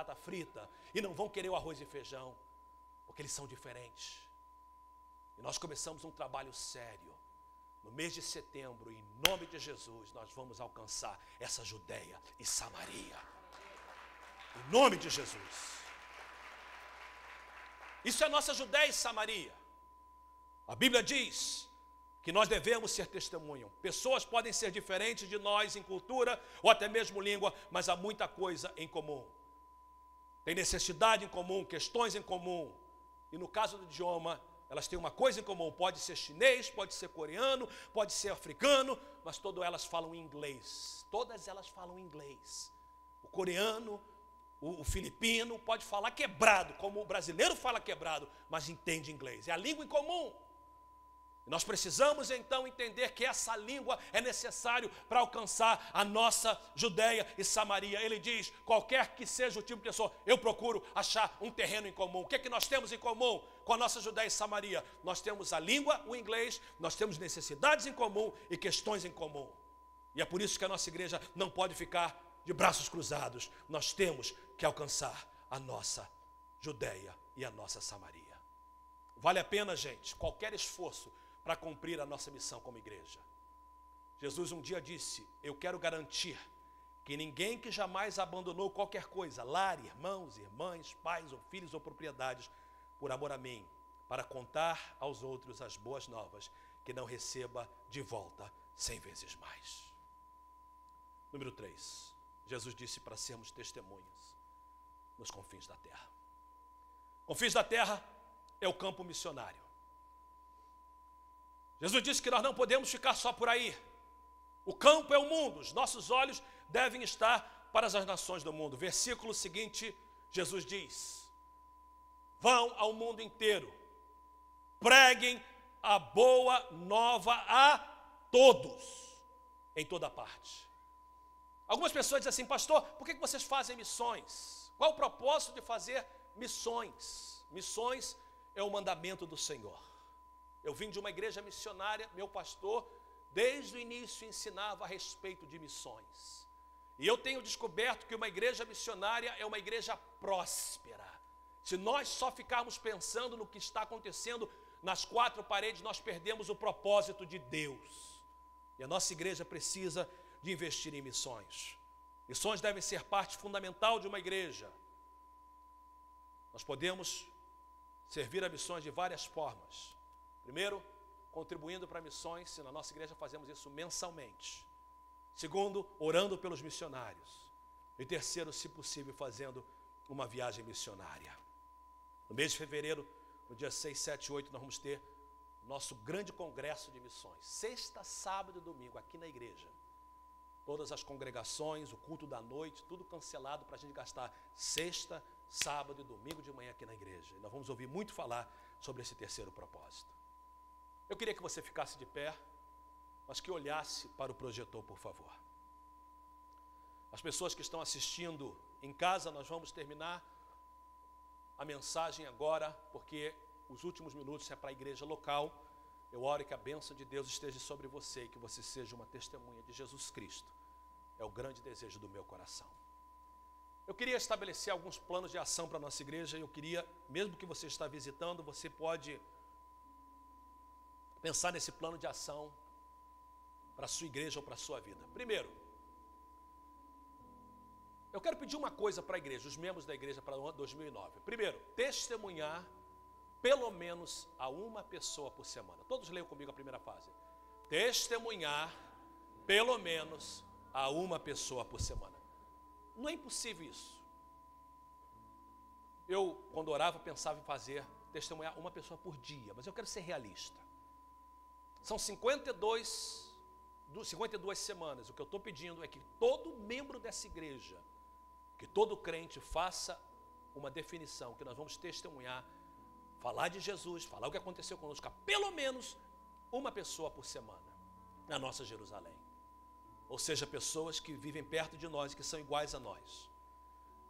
batata frita e não vão querer o arroz e feijão, porque eles são diferentes. E nós começamos um trabalho sério. No mês de setembro, em nome de Jesus, nós vamos alcançar essa Judeia e Samaria. Em nome de Jesus. Isso é nossa Judeia e Samaria. A Bíblia diz que nós devemos ser testemunho. Pessoas podem ser diferentes de nós em cultura ou até mesmo língua, mas há muita coisa em comum. Tem necessidade em comum, questões em comum. E no caso do idioma, elas têm uma coisa em comum. Pode ser chinês, pode ser coreano, pode ser africano, mas todas elas falam inglês. Todas elas falam inglês. O coreano, o filipino pode falar quebrado, como o brasileiro fala quebrado, mas entende inglês. É a língua em comum. Nós precisamos então entender que essa língua é necessário para alcançar a nossa Judeia e Samaria. Ele diz, qualquer que seja o tipo de pessoa, eu procuro achar um terreno em comum. O que é que nós temos em comum com a nossa Judeia e Samaria? Nós temos a língua, o inglês, nós temos necessidades em comum e questões em comum. E é por isso que a nossa igreja não pode ficar de braços cruzados. Nós temos que alcançar a nossa Judeia e a nossa Samaria. Vale a pena, gente, qualquer esforço para cumprir a nossa missão como igreja. Jesus um dia disse, eu quero garantir que ninguém que jamais abandonou qualquer coisa, lar, irmãos, irmãs, pais ou filhos ou propriedades, por amor a mim, para contar aos outros as boas novas, que não receba de volta 100 vezes mais. Número 3, Jesus disse para sermos testemunhas nos confins da terra. Confins da terra é o campo missionário. Jesus disse que nós não podemos ficar só por aí. O campo é o mundo, os nossos olhos devem estar para as nações do mundo. Versículo seguinte, Jesus diz, vão ao mundo inteiro, preguem a boa nova a todos, em toda parte. Algumas pessoas dizem assim, pastor, por que vocês fazem missões? Qual o propósito de fazer missões? Missões é o mandamento do Senhor. Eu vim de uma igreja missionária, meu pastor, desde o início ensinava a respeito de missões. E eu tenho descoberto que uma igreja missionária é uma igreja próspera. Se nós só ficarmos pensando no que está acontecendo nas quatro paredes, nós perdemos o propósito de Deus. E a nossa igreja precisa de investir em missões. Missões devem ser parte fundamental de uma igreja. Nós podemos servir a missões de várias formas. Primeiro, contribuindo para missões, se na nossa igreja fazemos isso mensalmente. Segundo, orando pelos missionários. E terceiro, se possível, fazendo uma viagem missionária. No mês de fevereiro, no dia 6, 7 e 8, nós vamos ter o nosso grande congresso de missões. Sexta, sábado e domingo, aqui na igreja. Todas as congregações, o culto da noite, tudo cancelado para a gente gastar sexta, sábado e domingo de manhã aqui na igreja. E nós vamos ouvir muito falar sobre esse terceiro propósito. Eu queria que você ficasse de pé, mas que olhasse para o projetor, por favor. As pessoas que estão assistindo em casa, nós vamos terminar a mensagem agora, porque os últimos minutos é para a igreja local. Eu oro que a bênção de Deus esteja sobre você e que você seja uma testemunha de Jesus Cristo. É o grande desejo do meu coração. Eu queria estabelecer alguns planos de ação para a nossa igreja. Eu queria, mesmo que você está visitando, você pode pensar nesse plano de ação para a sua igreja ou para a sua vida. Primeiro, eu quero pedir uma coisa para a igreja, os membros da igreja para o ano 2009. Primeiro, testemunhar pelo menos a uma pessoa por semana. Todos leiam comigo a primeira fase. Testemunhar pelo menos a uma pessoa por semana. Não é impossível isso. Eu, quando orava, pensava em testemunhar uma pessoa por dia, mas eu quero ser realista. São 52 semanas. O que eu estou pedindo é que todo membro dessa igreja, que todo crente faça uma definição, que nós vamos testemunhar, falar de Jesus, falar o que aconteceu conosco, pelo menos uma pessoa por semana, na nossa Jerusalém. Ou seja, pessoas que vivem perto de nós, que são iguais a nós.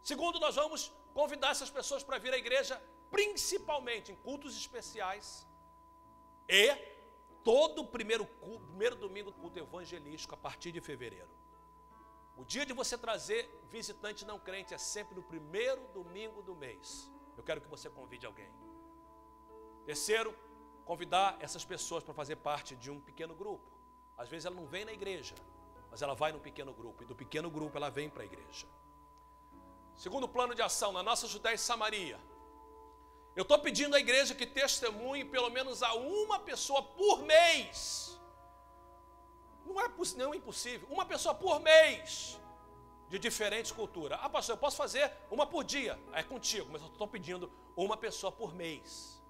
Segundo, nós vamos convidar essas pessoas para vir à igreja, principalmente em cultos especiais e todo o primeiro domingo do culto evangelístico a partir de fevereiro. O dia de você trazer visitante não crente é sempre no primeiro domingo do mês. Eu quero que você convide alguém. Terceiro, convidar essas pessoas para fazer parte de um pequeno grupo. Às vezes ela não vem na igreja, mas ela vai num pequeno grupo. E do pequeno grupo ela vem para a igreja. Segundo plano de ação, na nossa Judéia e Samaria, eu estou pedindo à igreja que testemunhe pelo menos a uma pessoa por mês. Não é impossível. Uma pessoa por mês de diferentes culturas. Ah, pastor, eu posso fazer uma por dia. É contigo, mas eu estou pedindo uma pessoa por mês.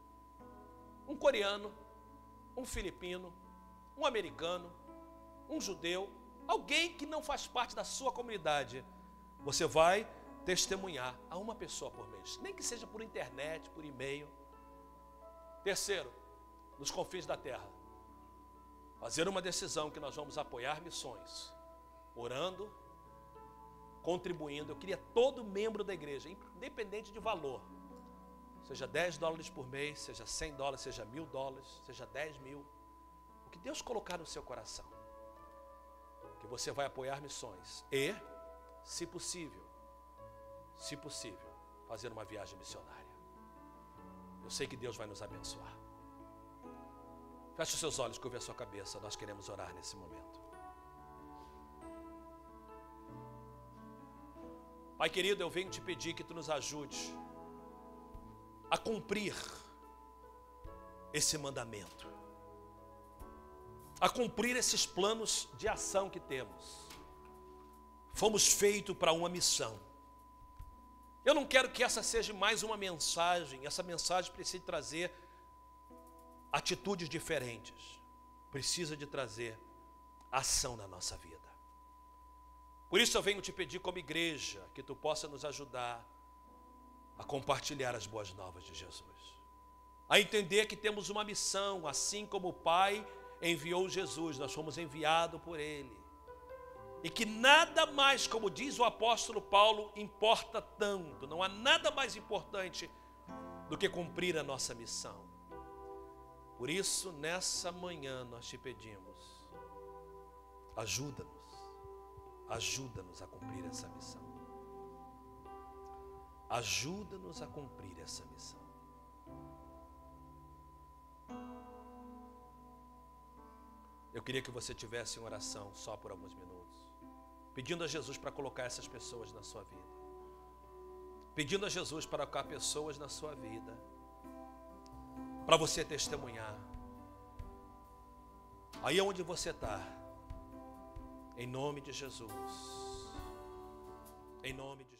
Um coreano, um filipino, um americano, um judeu, alguém que não faz parte da sua comunidade. Você vai testemunhar a uma pessoa por mês. Nem que seja por internet, por e-mail. Terceiro, nos confins da terra. Fazer uma decisão que nós vamos apoiar missões, orando, contribuindo. Eu queria todo membro da igreja, independente de valor, seja $10 por mês, seja $100, seja $1.000, seja 10 mil, o que Deus colocar no seu coração, que você vai apoiar missões e, se possível, fazer uma viagem missionária. Eu sei que Deus vai nos abençoar. Feche os seus olhos, curve a sua cabeça. Nós queremos orar nesse momento. Pai querido, eu venho te pedir que tu nos ajude a cumprir esse mandamento, a cumprir esses planos de ação que temos. Fomos feitos para uma missão. Eu não quero que essa seja mais uma mensagem. Essa mensagem precisa trazer atitudes diferentes, precisa de trazer ação na nossa vida. Por isso eu venho te pedir como igreja, que tu possa nos ajudar a compartilhar as boas novas de Jesus, a entender que temos uma missão, assim como o Pai enviou Jesus, nós fomos enviados por Ele, e que nada mais, como diz o apóstolo Paulo, importa tanto, não há nada mais importante do que cumprir a nossa missão. Por isso, nessa manhã, nós te pedimos, ajuda-nos a cumprir essa missão. Ajuda-nos a cumprir essa missão. Eu queria que você tivesse em oração só por alguns minutos, pedindo a Jesus para colocar essas pessoas na sua vida. Pedindo a Jesus para colocar pessoas na sua vida, para você testemunhar. Aí onde você está, em nome de Jesus, em nome de